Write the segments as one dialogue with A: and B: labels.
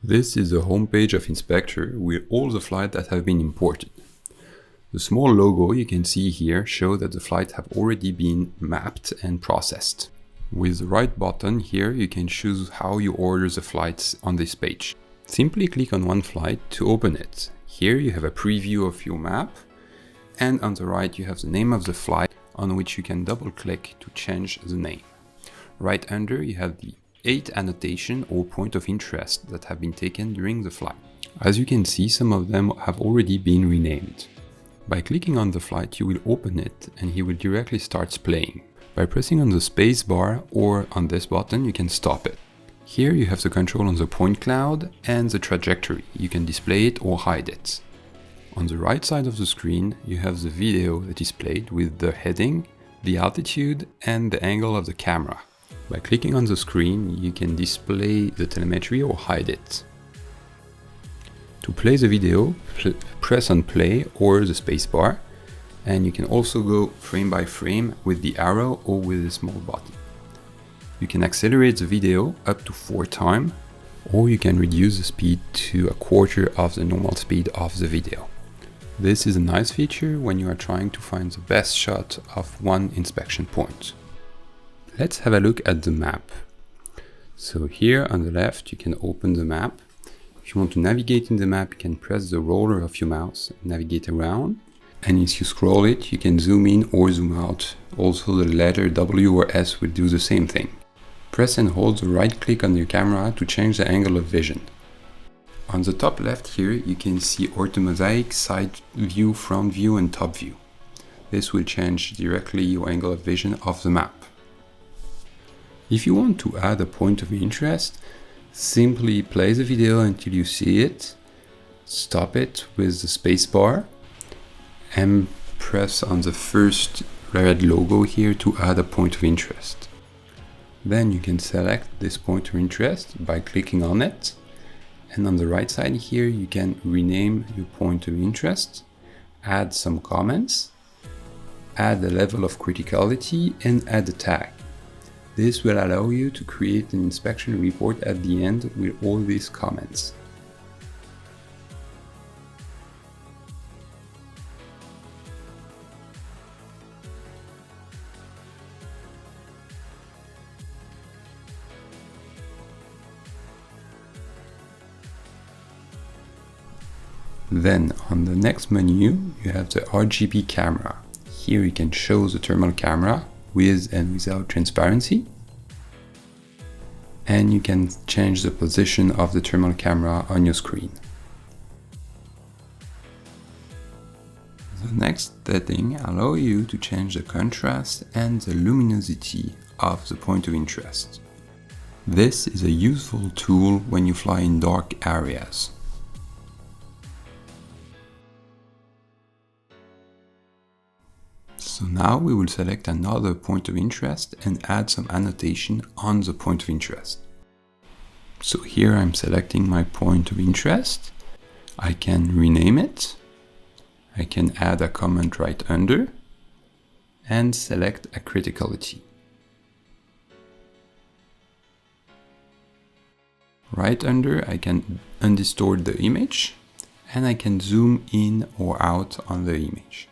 A: This is the homepage of Inspector with all the flights that have been imported. The small logo you can see here shows that the flights have already been mapped and processed. With the right button here, you can choose how you order the flights on this page. Simply click on one flight to open it. Here you have a preview of your map, and on the right you have the name of the flight on which you can double click to change the name. Right under you have the 8 annotation or point of interest that have been taken during the flight. As you can see, some of them have already been renamed. By clicking on the flight, you will open it and he will directly start playing. By pressing on the space bar or on this button, you can stop it. Here you have the control on the point cloud and the trajectory. You can display it or hide it. On the right side of the screen, you have the video that is played with the heading, the altitude and the angle of the camera. By clicking on the screen, you can display the telemetry or hide it. To play the video, press on play or the spacebar, and you can also go frame by frame with the arrow or with the small button. You can accelerate the video up to 4 times, or you can reduce the speed to 1/4 of the normal speed of the video. This is a nice feature when you are trying to find the best shot of one inspection point. Let's have a look at the map. So here on the left you can open the map. If you want to navigate in the map, you can press the roller of your mouse and navigate around. And if you scroll it, you can zoom in or zoom out. Also the letter W or S will do the same thing. Press and hold the right click on your camera to change the angle of vision. On the top left here, you can see orthomosaic, side view, front view and top view. This will change directly your angle of vision of the map. If you want to add a point of interest, simply play the video until you see it, stop it with the spacebar, and press on the first red logo here to add a point of interest. Then you can select this point of interest by clicking on it, and on the right side here you can rename your point of interest, add some comments, add a level of criticality and add a tag. This will allow you to create an inspection report at the end with all these comments. Then on the next menu you have the RGB camera. Here you can show the thermal camera with and without transparency, and you can change the position of the thermal camera on your screen. The next setting allows you to change the contrast and the luminosity of the point of interest. This is a useful tool when you fly in dark areas. So now we will select another point of interest and add some annotation on the point of interest. So here I'm selecting my point of interest. I can rename it. I can add a comment right under and select a criticality. Right under I can undistort the image and I can zoom in or out on the image.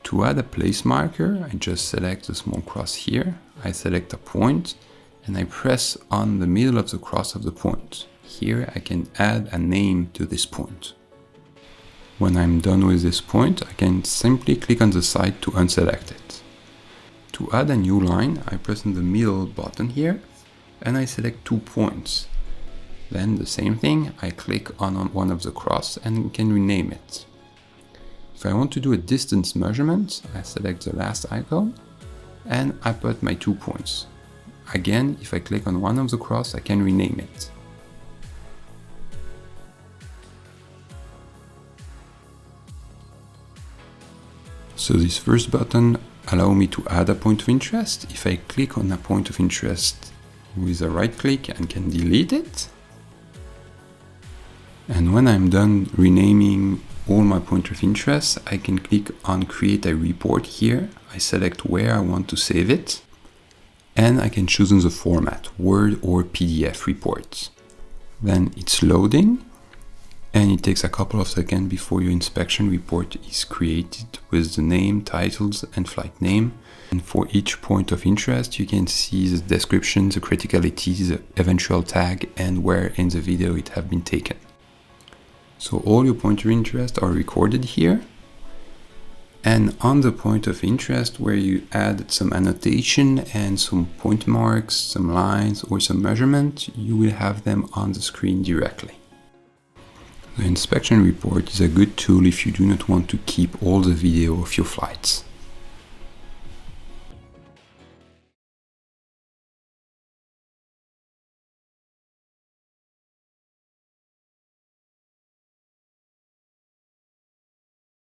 A: To add a place marker, I just select the small cross here, I select a point, and I press on the middle of the cross of the point. Here I can add a name to this point. When I'm done with this point, I can simply click on the side to unselect it. To add a new line, I press on the middle button here, and I select 2 points. Then the same thing, I click on one of the cross and can rename it. If I want to do a distance measurement, I select the last icon and I put my 2 points. Again, if I click on one of the cross, I can rename it. So this first button allows me to add a point of interest. If I click on a point of interest with a right click, I can delete it. And when I'm done renaming all my point of interest, I can click on create a report here. I select where I want to save it, and I can choose the format, Word or PDF reports. Then it's loading, and it takes a couple of seconds before your inspection report is created with the name, titles, and flight name. And for each point of interest, you can see the description, the criticality, the eventual tag, and where in the video it have been taken. So all your point of interest are recorded here. And on the point of interest where you add some annotation and some point marks, some lines, or some measurement, you will have them on the screen directly. The inspection report is a good tool if you do not want to keep all the video of your flights.